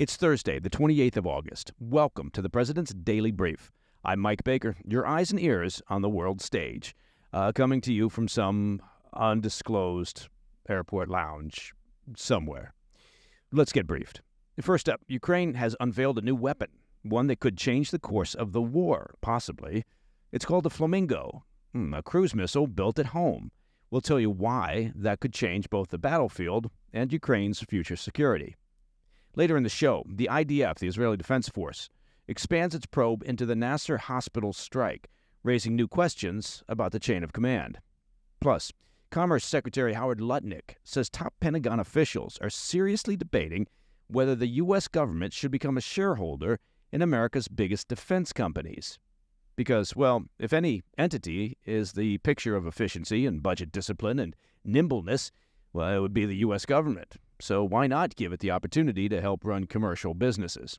It's Thursday, the 28th of August. Welcome to the President's Daily Brief. I'm Mike Baker, your eyes and ears on the world stage, coming to you from some undisclosed airport lounge somewhere. Let's get briefed. First up, Ukraine has unveiled a new weapon, one that could change the course of the war, possibly. It's called the Flamingo, a cruise missile built at home. We'll tell you why that could change both the battlefield and Ukraine's future security. Later in the show, the IDF, the Israeli Defense Force, expands its probe into the Nasser Hospital strike, raising new questions about the chain of command. Plus, Commerce Secretary Howard Lutnick says top Pentagon officials are seriously debating whether the U.S. government should become a shareholder in America's biggest defense companies. Because, well, if any entity is the picture of efficiency and budget discipline and nimbleness, well, it would be the U.S. government. So why not give it the opportunity to help run commercial businesses?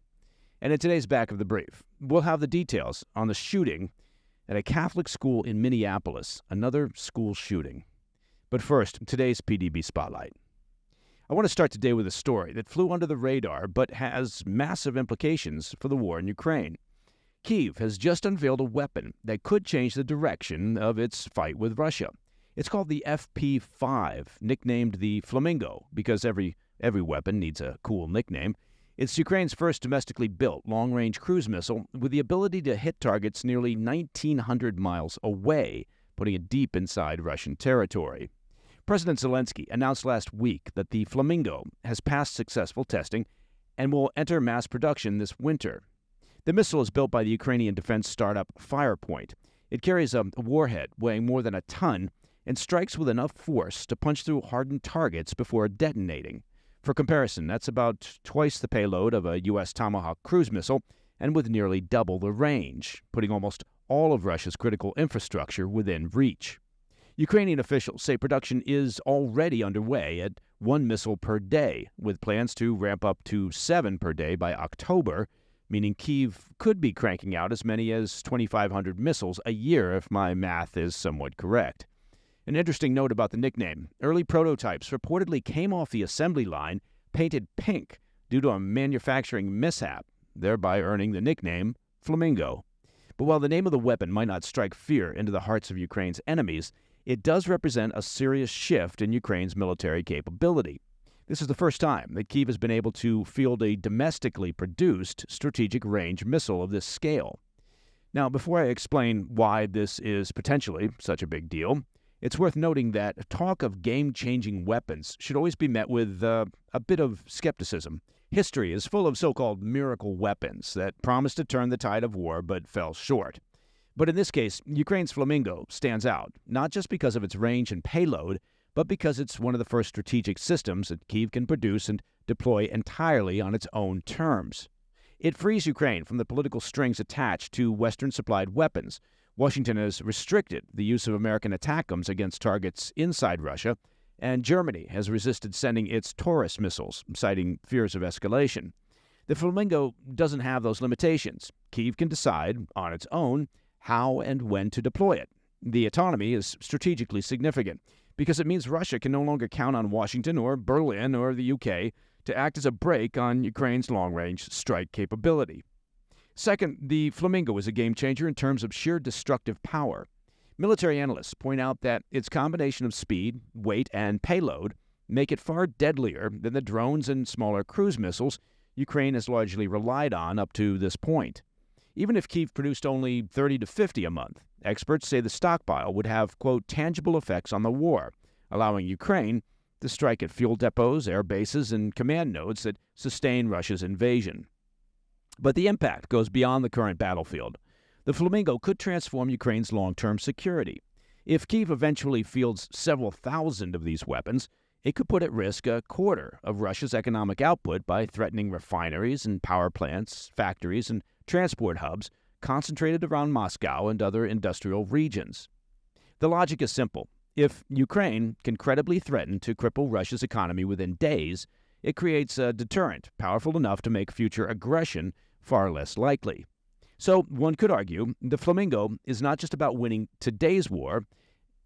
And in today's Back of the Brief, we'll have the details on the shooting at a Catholic school in Minneapolis, another school shooting. But first, today's PDB Spotlight. I want to start today with a story that flew under the radar but has massive implications for the war in Ukraine. Kyiv has just unveiled a weapon that could change the direction of its fight with Russia. It's called the FP5, nicknamed the Flamingo, because every weapon needs a cool nickname. It's Ukraine's first domestically built long-range cruise missile with the ability to hit targets nearly 1,900 miles away, putting it deep inside Russian territory. President Zelensky announced last week that the Flamingo has passed successful testing and will enter mass production this winter. The missile is built by the Ukrainian defense startup Firepoint. It carries a warhead weighing more than a ton and strikes with enough force to punch through hardened targets before detonating. For comparison, that's about twice the payload of a U.S. Tomahawk cruise missile and with nearly double the range, putting almost all of Russia's critical infrastructure within reach. Ukrainian officials say production is already underway at 1 missile per day, with plans to ramp up to 7 per day by October, meaning Kyiv could be cranking out as many as 2,500 missiles a year if my math is somewhat correct. An interesting note about the nickname: early prototypes reportedly came off the assembly line painted pink due to a manufacturing mishap, thereby earning the nickname Flamingo. But while the name of the weapon might not strike fear into the hearts of Ukraine's enemies, it does represent a serious shift in Ukraine's military capability. This is the first time that Kyiv has been able to field a domestically produced strategic range missile of this scale. Now, before I explain why this is potentially such a big deal, it's worth noting that talk of game-changing weapons should always be met with a bit of skepticism. History is full of so-called miracle weapons that promised to turn the tide of war but fell short. But in this case, Ukraine's Flamingo stands out, not just because of its range and payload, but because it's one of the first strategic systems that Kyiv can produce and deploy entirely on its own terms. It frees Ukraine from the political strings attached to Western-supplied weapons. Washington has restricted the use of American ATACMS against targets inside Russia, and Germany has resisted sending its Taurus missiles, citing fears of escalation. The Flamingo doesn't have those limitations. Kyiv can decide, on its own, how and when to deploy it. The autonomy is strategically significant because it means Russia can no longer count on Washington or Berlin or the UK to act as a brake on Ukraine's long-range strike capability. Second, the Flamingo is a game-changer in terms of sheer destructive power. Military analysts point out that its combination of speed, weight, and payload make it far deadlier than the drones and smaller cruise missiles Ukraine has largely relied on up to this point. Even if Kyiv produced only 30 to 50 a month, experts say the stockpile would have, quote, tangible effects on the war, allowing Ukraine to strike at fuel depots, air bases, and command nodes that sustain Russia's invasion. But the impact goes beyond the current battlefield. The Flamingo could transform Ukraine's long-term security. If Kyiv eventually fields several thousand of these weapons, it could put at risk a quarter of Russia's economic output by threatening refineries and power plants, factories, and transport hubs concentrated around Moscow and other industrial regions. The logic is simple. If Ukraine can credibly threaten to cripple Russia's economy within days, it creates a deterrent powerful enough to make future aggression far less likely. So one could argue the Flamingo is not just about winning today's war,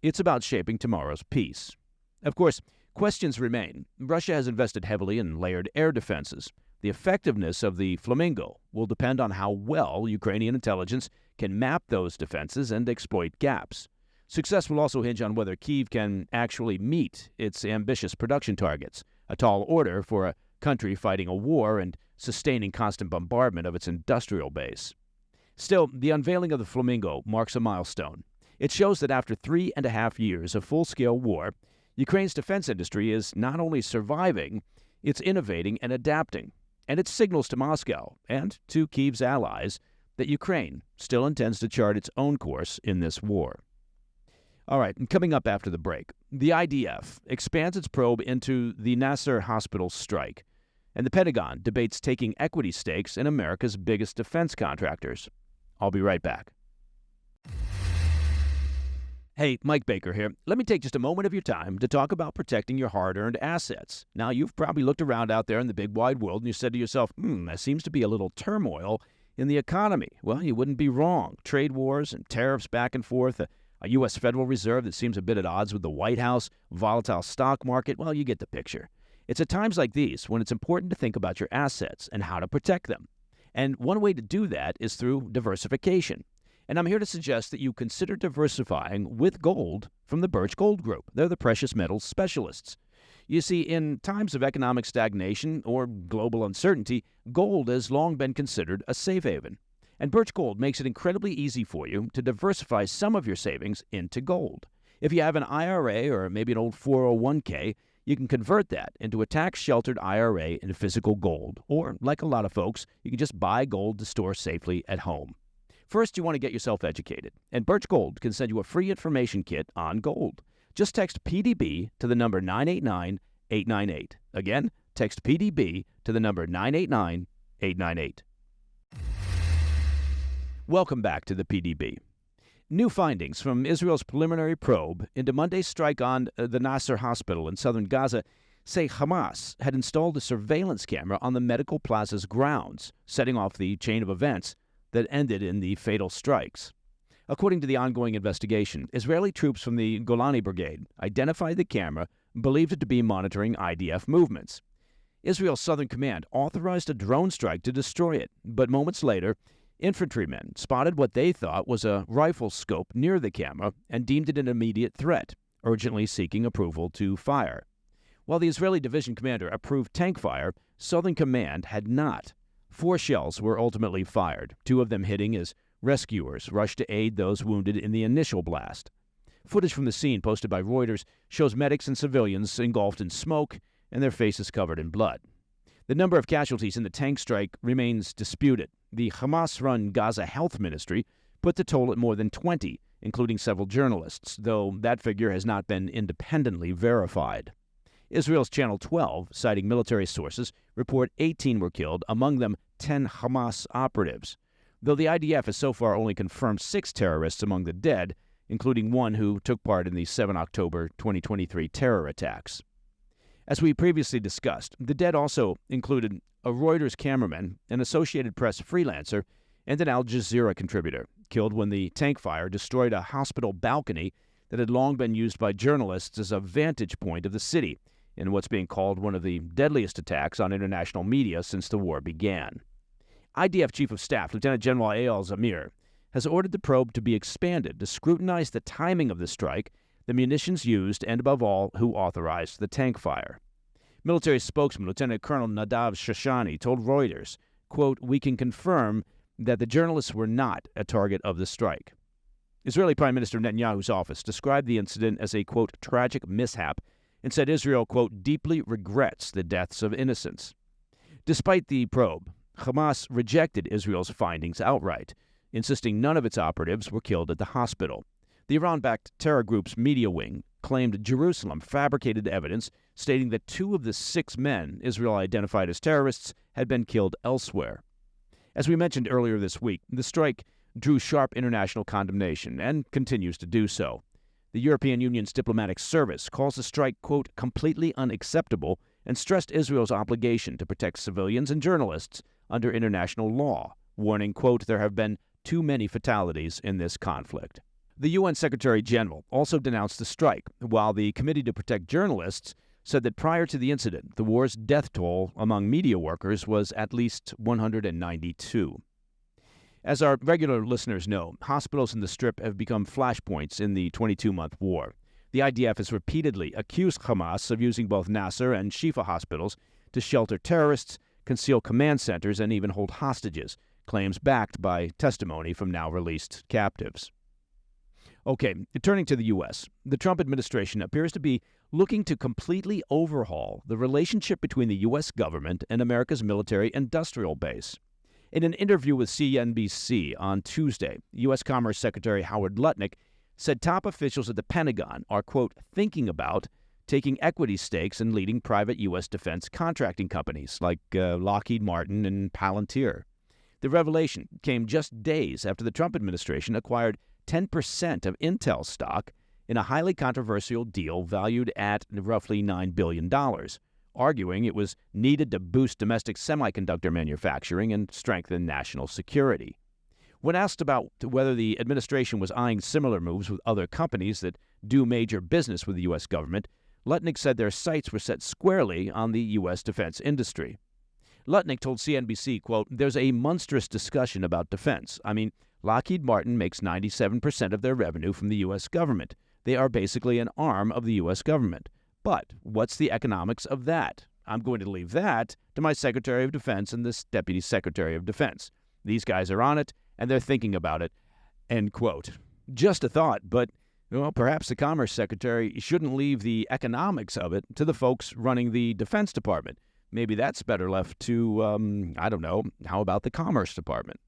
it's about shaping tomorrow's peace. Of course, questions remain. Russia has invested heavily in layered air defenses. The The effectiveness of the Flamingo will depend on how well Ukrainian intelligence can map those defenses and exploit gaps. Success will also hinge on whether Kyiv can actually meet its ambitious production targets, a tall order for a country fighting a war and sustaining constant bombardment of its industrial base. Still, the unveiling of the Flamingo marks a milestone. It shows that after 3.5 years of full-scale war, Ukraine's defense industry is not only surviving, it's innovating and adapting. And it signals to Moscow and to Kyiv's allies that Ukraine still intends to chart its own course in this war. All right, and coming up after the break, the IDF expands its probe into the Nasser Hospital strike, and the Pentagon debates taking equity stakes in America's biggest defense contractors. I'll be right back. Hey, Mike Baker here. Let me take just a moment of your time to talk about protecting your hard-earned assets. Now, you've probably looked around out there in the big wide world and you said to yourself, there seems to be a little turmoil in the economy. Well, you wouldn't be wrong. Trade wars and tariffs back and forth, a U.S. Federal Reserve that seems a bit at odds with the White House, volatile stock market. Well, you get the picture. It's at times like these when it's important to think about your assets and how to protect them. And one way to do that is through diversification. And I'm here to suggest that you consider diversifying with gold from the Birch Gold Group. They're the precious metals specialists. You see, in times of economic stagnation or global uncertainty, gold has long been considered a safe haven. And Birch Gold makes it incredibly easy for you to diversify some of your savings into gold. If you have an IRA or maybe an old 401k, you can convert that into a tax-sheltered IRA in physical gold. Or, like a lot of folks, you can just buy gold to store safely at home. First, you want to get yourself educated, and Birch Gold can send you a free information kit on gold. Just text PDB to the number 989-898. Again, text PDB to the number 989-898. Welcome back to the PDB. New findings from Israel's preliminary probe into Monday's strike on the Nasser Hospital in southern Gaza say Hamas had installed a surveillance camera on the medical plaza's grounds, setting off the chain of events that ended in the fatal strikes. According to the ongoing investigation, Israeli troops from the Golani Brigade identified the camera and believed it to be monitoring IDF movements. Israel's Southern Command authorized a drone strike to destroy it, but moments later, infantrymen spotted what they thought was a rifle scope near the camera and deemed it an immediate threat, urgently seeking approval to fire. While the Israeli division commander approved tank fire, Southern Command had not. 4 shells were ultimately fired, 2 of them hitting as rescuers rushed to aid those wounded in the initial blast. Footage from the scene posted by Reuters shows medics and civilians engulfed in smoke and their faces covered in blood. The number of casualties in the tank strike remains disputed. The Hamas-run Gaza Health Ministry put the toll at more than 20, including several journalists, though that figure has not been independently verified. Israel's Channel 12, citing military sources, report 18 were killed, among them 10 Hamas operatives, though the IDF has so far only confirmed 6 terrorists among the dead, including one who took part in the 7 October 2023 terror attacks. As we previously discussed, the dead also included a Reuters cameraman, an Associated Press freelancer, and an Al Jazeera contributor, killed when the tank fire destroyed a hospital balcony that had long been used by journalists as a vantage point of the city, in what's being called one of the deadliest attacks on international media since the war began. IDF Chief of Staff Lieutenant General Eyal Zamir has ordered the probe to be expanded to scrutinize the timing of the strike, the munitions used, and above all, who authorized the tank fire. Military spokesman Lieutenant Colonel Nadav Shoshani told Reuters, quote, "We can confirm that the journalists were not a target of the strike." Israeli Prime Minister Netanyahu's office described the incident as a, quote, "tragic mishap," and said Israel, quote, "deeply regrets the deaths of innocents." Despite the probe, Hamas rejected Israel's findings outright, insisting none of its operatives were killed at the hospital. The Iran-backed terror group's media wing claimed Jerusalem fabricated evidence stating that 2 of the 6 men Israel identified as terrorists had been killed elsewhere. As we mentioned earlier this week, the strike drew sharp international condemnation and continues to do so. The European Union's diplomatic service calls the strike, quote, "completely unacceptable," and stressed Israel's obligation to protect civilians and journalists under international law, warning, quote, "there have been too many fatalities in this conflict." The UN Secretary General also denounced the strike, while the Committee to Protect Journalists said that prior to the incident, the war's death toll among media workers was at least 192. As our regular listeners know, hospitals in the Strip have become flashpoints in the 22-month war. The IDF has repeatedly accused Hamas of using both Nasser and Shifa hospitals to shelter terrorists, conceal command centers, and even hold hostages, claims backed by testimony from now-released captives. Okay, turning to the U.S., the Trump administration appears to be looking to completely overhaul the relationship between the U.S. government and America's military-industrial base. In an interview with CNBC on Tuesday, U.S. Commerce Secretary Howard Lutnick said top officials at the Pentagon are, quote, thinking about taking equity stakes in leading private U.S. defense contracting companies like Lockheed Martin and Palantir. The revelation came just days after the Trump administration acquired 10% of Intel stock in a highly controversial deal valued at roughly $9 billion, arguing it was needed to boost domestic semiconductor manufacturing and strengthen national security. When asked about whether the administration was eyeing similar moves with other companies that do major business with the U.S. government, Lutnick said their sights were set squarely on the U.S. defense industry. Lutnick told CNBC, quote, there's a monstrous discussion about defense. I mean, Lockheed Martin makes 97% of their revenue from the U.S. government. They are basically an arm of the U.S. government. But what's the economics of that? I'm going to leave that to my Secretary of Defense and this Deputy Secretary of Defense. These guys are on it, and they're thinking about it, end quote. Just a thought, but well, perhaps the Commerce Secretary shouldn't leave the economics of it to the folks running the Defense Department. Maybe that's better left to, I don't know, how about the Commerce Department?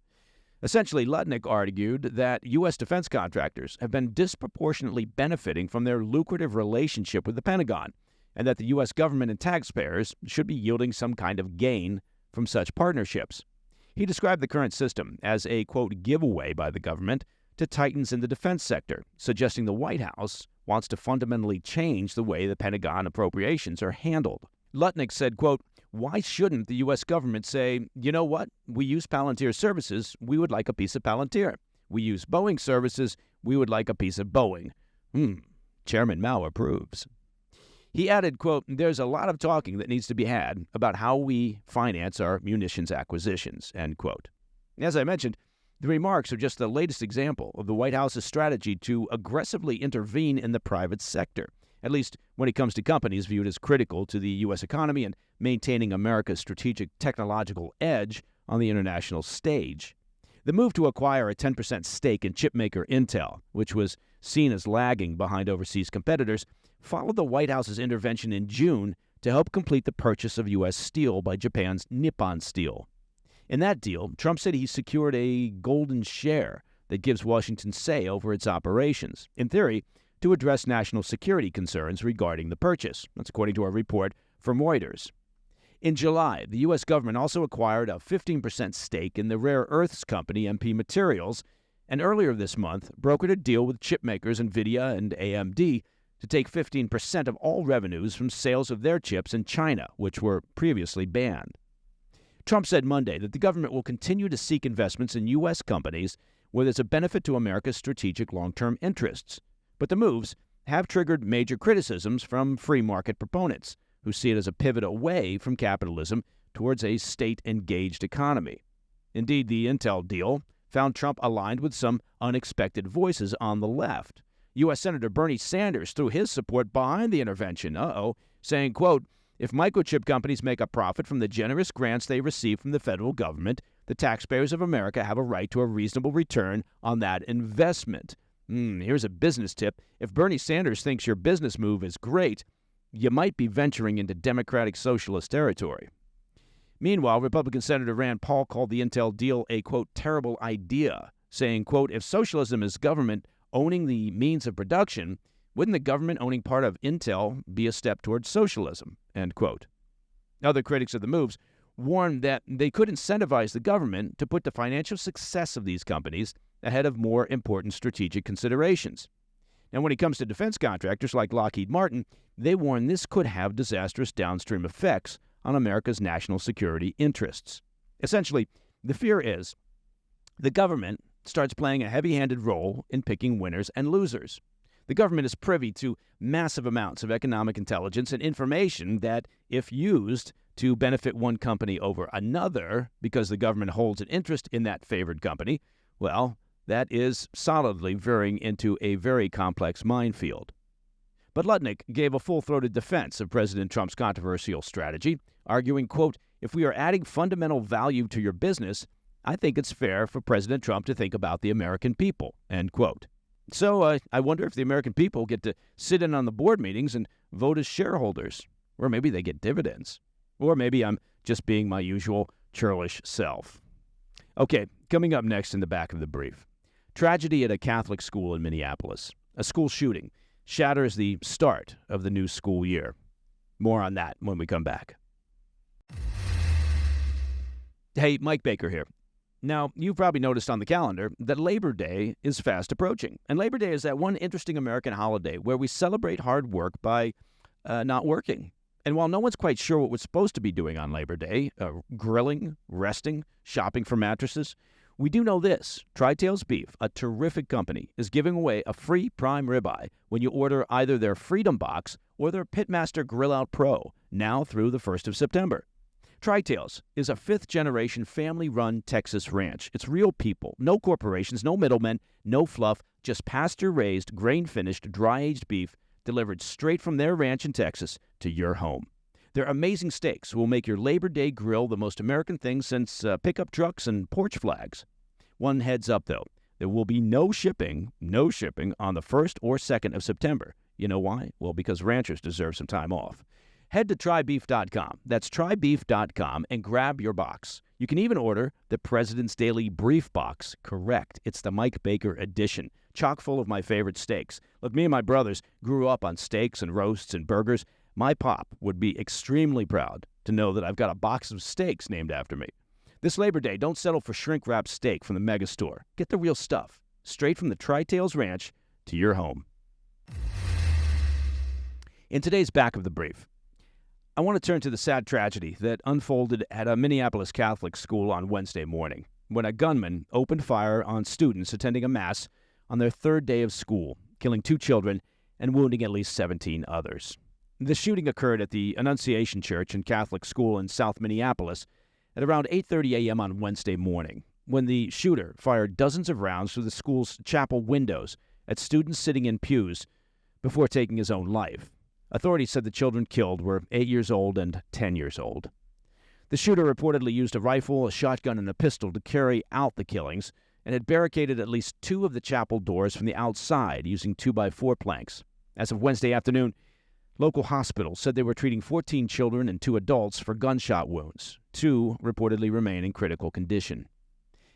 Essentially, Lutnick argued that U.S. defense contractors have been disproportionately benefiting from their lucrative relationship with the Pentagon, and that the U.S. government and taxpayers should be yielding some kind of gain from such partnerships. He described the current system as a, quote, giveaway by the government to titans in the defense sector, suggesting the White House wants to fundamentally change the way the Pentagon appropriations are handled. Lutnick said, quote, why shouldn't the U.S. government say, you know what, we use Palantir services, we would like a piece of Palantir. We use Boeing services, we would like a piece of Boeing. Chairman Mao approves. He added, quote, there's a lot of talking that needs to be had about how we finance our munitions acquisitions, end quote. As I mentioned, the remarks are just the latest example of the White House's strategy to aggressively intervene in the private sector, at least when it comes to companies viewed as critical to the U.S. economy and maintaining America's strategic technological edge on the international stage. The move to acquire a 10% stake in chipmaker Intel, which was seen as lagging behind overseas competitors, followed the White House's intervention in June to help complete the purchase of U.S. steel by Japan's Nippon Steel. In that deal, Trump said he secured a golden share that gives Washington say over its operations, in theory, to address national security concerns regarding the purchase. That's according to a report from Reuters. In July, the U.S. government also acquired a 15% stake in the rare earths company MP Materials, and earlier this month brokered a deal with chipmakers NVIDIA and AMD to take 15% of all revenues from sales of their chips in China, which were previously banned. Trump said Monday that the government will continue to seek investments in U.S. companies where there's a benefit to America's strategic long-term interests. But the moves have triggered major criticisms from free market proponents, who see it as a pivot away from capitalism towards a state-engaged economy. Indeed, the Intel deal found Trump aligned with some unexpected voices on the left. U.S. Senator Bernie Sanders threw his support behind the intervention, saying, quote, if microchip companies make a profit from the generous grants they receive from the federal government, the taxpayers of America have a right to a reasonable return on that investment. Here's a business tip. If Bernie Sanders thinks your business move is great, you might be venturing into Democratic Socialist territory. Meanwhile, Republican Senator Rand Paul called the Intel deal a, quote, terrible idea, saying, quote, if socialism is government owning the means of production, wouldn't the government owning part of Intel be a step towards socialism, end quote. Other critics of the moves warned that they could incentivize the government to put the financial success of these companies ahead of more important strategic considerations. Now, when it comes to defense contractors like Lockheed Martin, they warn this could have disastrous downstream effects on America's national security interests. Essentially, the fear is the government starts playing a heavy-handed role in picking winners and losers. The government is privy to massive amounts of economic intelligence and information that, if used to benefit one company over another because the government holds an interest in that favored company, well, that is solidly veering into a very complex minefield. But Lutnick gave a full-throated defense of President Trump's controversial strategy, arguing, quote, "If we are adding fundamental value to your business, I think it's fair for President Trump to think about the American people," end quote. So I wonder if the American people get to sit in on the board meetings and vote as shareholders. Or maybe they get dividends. Or maybe I'm just being my usual churlish self. Okay, coming up next in the back of the brief. Tragedy at a Catholic school in Minneapolis. A school shooting shatters the start of the new school year. More on that when we come back. Hey, Mike Baker here. Now, you've probably noticed on the calendar that Labor Day is fast approaching. And Labor Day is that one interesting American holiday where we celebrate hard work by not working. And while no one's quite sure what we're supposed to be doing on Labor Day, grilling, resting, shopping for mattresses, we do know this. Tri-Tails Beef, a terrific company, is giving away a free prime ribeye when you order either their Freedom Box or their Pitmaster Grill Out Pro, now through the 1st of September. Tri-Tails is a fifth-generation family-run Texas ranch. It's real people, no corporations, no middlemen, no fluff, just pasture-raised, grain-finished, dry-aged beef delivered straight from their ranch in Texas to your home. Their amazing steaks will make your Labor Day grill the most American thing since pickup trucks and porch flags. One heads up, though. There will be no shipping on the 1st or 2nd of September. You know why? Well, because ranchers deserve some time off. Head to trybeef.com. That's trybeef.com and grab your box. You can even order the President's Daily Brief Box. Correct. It's the Mike Baker edition, chock full of my favorite steaks. Look, me and my brothers grew up on steaks and roasts and burgers. My pop would be extremely proud to know that I've got a box of steaks named after me. This Labor Day, don't settle for shrink-wrapped steak from the mega store. Get the real stuff, straight from the Tri-Tails Ranch to your home. In today's Back of the Brief, I want to turn to the sad tragedy that unfolded at a Minneapolis Catholic school on Wednesday morning when a gunman opened fire on students attending a mass on their third day of school, killing 2 children and wounding at least 17 others. The shooting occurred at the Annunciation Church and Catholic School in South Minneapolis at around 8:30 a.m. on Wednesday morning, when the shooter fired dozens of rounds through the school's chapel windows at students sitting in pews before taking his own life. Authorities said the children killed were 8 years old and 10 years old. The shooter reportedly used a rifle, a shotgun, and a pistol to carry out the killings and had barricaded at least 2 of the chapel doors from the outside using 2x4 planks. As of Wednesday afternoon, local hospitals said they were treating 14 children and 2 adults for gunshot wounds. 2 reportedly remain in critical condition.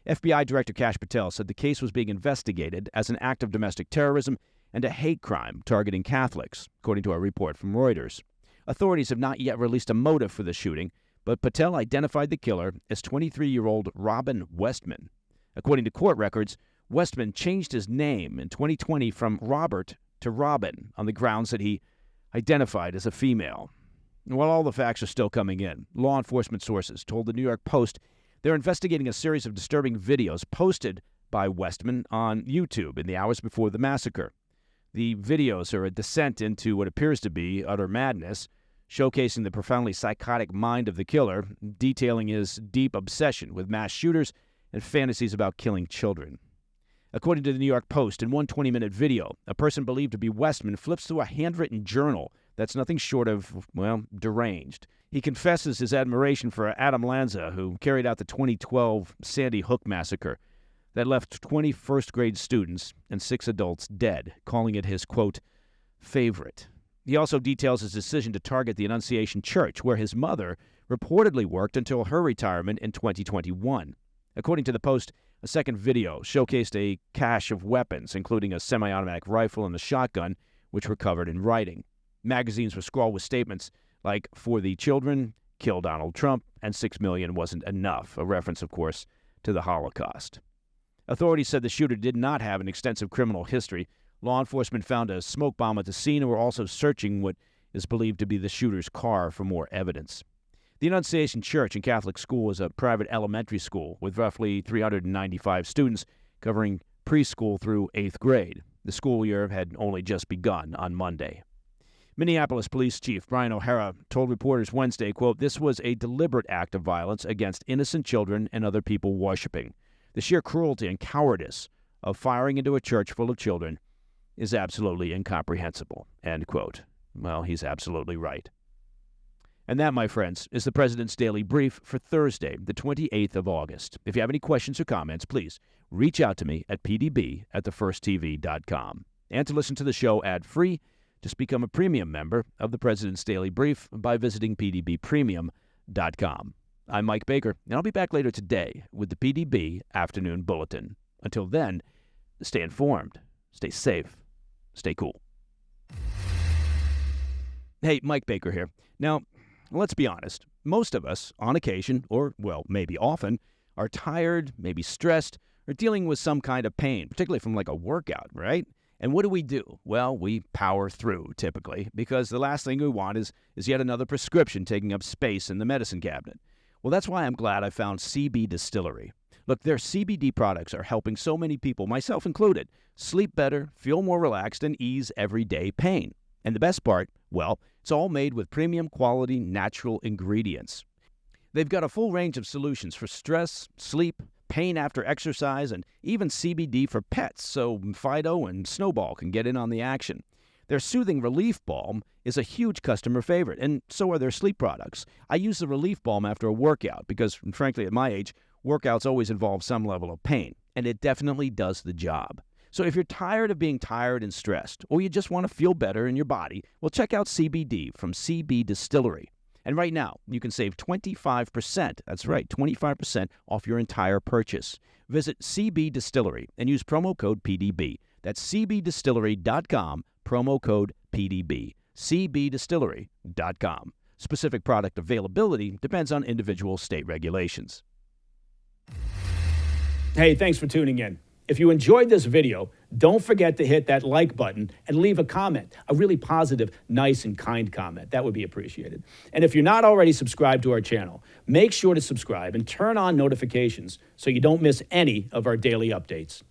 FBI Director Kash Patel said the case was being investigated as an act of domestic terrorism and a hate crime targeting Catholics, according to a report from Reuters. Authorities have not yet released a motive for the shooting, but Patel identified the killer as 23-year-old Robin Westman. According to court records, Westman changed his name in 2020 from Robert to Robin on the grounds that he identified as a female. While all the facts are still coming in, law enforcement sources told the New York Post they're investigating a series of disturbing videos posted by Westman on YouTube in the hours before the massacre. The videos are a descent into what appears to be utter madness, showcasing the profoundly psychotic mind of the killer, detailing his deep obsession with mass shooters and fantasies about killing children. According to the New York Post, in one 20-minute video, a person believed to be Westman flips through a handwritten journal that's nothing short of, well, deranged. He confesses his admiration for Adam Lanza, who carried out the 2012 Sandy Hook massacre that left 20 first-grade students and 6 adults dead, calling it his, quote, favorite. He also details his decision to target the Annunciation Church, where his mother reportedly worked until her retirement in 2021. According to the Post, a second video showcased a cache of weapons, including a semi-automatic rifle and a shotgun, which were covered in writing. Magazines were scrawled with statements like, "For the children, kill Donald Trump, and 6 million wasn't enough," a reference, of course, to the Holocaust. Authorities said the shooter did not have an extensive criminal history. Law enforcement found a smoke bomb at the scene and were also searching what is believed to be the shooter's car for more evidence. The Annunciation Church and Catholic School is a private elementary school with roughly 395 students covering preschool through 8th grade. The school year had only just begun on Monday. Minneapolis Police Chief Brian O'Hara told reporters Wednesday, quote, "This was a deliberate act of violence against innocent children and other people worshiping. The sheer cruelty and cowardice of firing into a church full of children is absolutely incomprehensible," end quote. Well, he's absolutely right. And that, my friends, is the President's Daily Brief for Thursday, the 28th of August. If you have any questions or comments, please reach out to me at pdb@thefirsttv.com. And to listen to the show ad-free, just become a premium member of the President's Daily Brief by visiting pdbpremium.com. I'm Mike Baker, and I'll be back later today with the PDB Afternoon Bulletin. Until then, stay informed, stay safe, stay cool. Hey, Mike Baker here. Now, let's be honest. Most of us, on occasion, or, well, maybe often, are tired, maybe stressed, or dealing with some kind of pain, particularly from like a workout, right? And what do? Well, we power through, typically, because the last thing we want is yet another prescription taking up space in the medicine cabinet. Well, that's why I'm glad I found CB Distillery. Look, their CBD products are helping so many people, myself included, sleep better, feel more relaxed, and ease everyday pain. And the best part, well, it's all made with premium quality natural ingredients. They've got a full range of solutions for stress, sleep, pain after exercise, and even CBD for pets, so Fido and Snowball can get in on the action. Their Soothing Relief Balm is a huge customer favorite, and so are their sleep products. I use the Relief Balm after a workout because, frankly, at my age, workouts always involve some level of pain, and it definitely does the job. So if you're tired of being tired and stressed, or you just want to feel better in your body, well, check out CBD from CB Distillery. And right now, you can save 25%, that's right, 25% off your entire purchase. Visit CB Distillery and use promo code PDB. That's cbdistillery.com, promo code PDB. cbdistillery.com. Specific product availability depends on individual state regulations. Hey, thanks for tuning in. If you enjoyed this video, don't forget to hit that like button and leave a comment, a really positive, nice, and kind comment. That would be appreciated. And if you're not already subscribed to our channel, make sure to subscribe and turn on notifications so you don't miss any of our daily updates.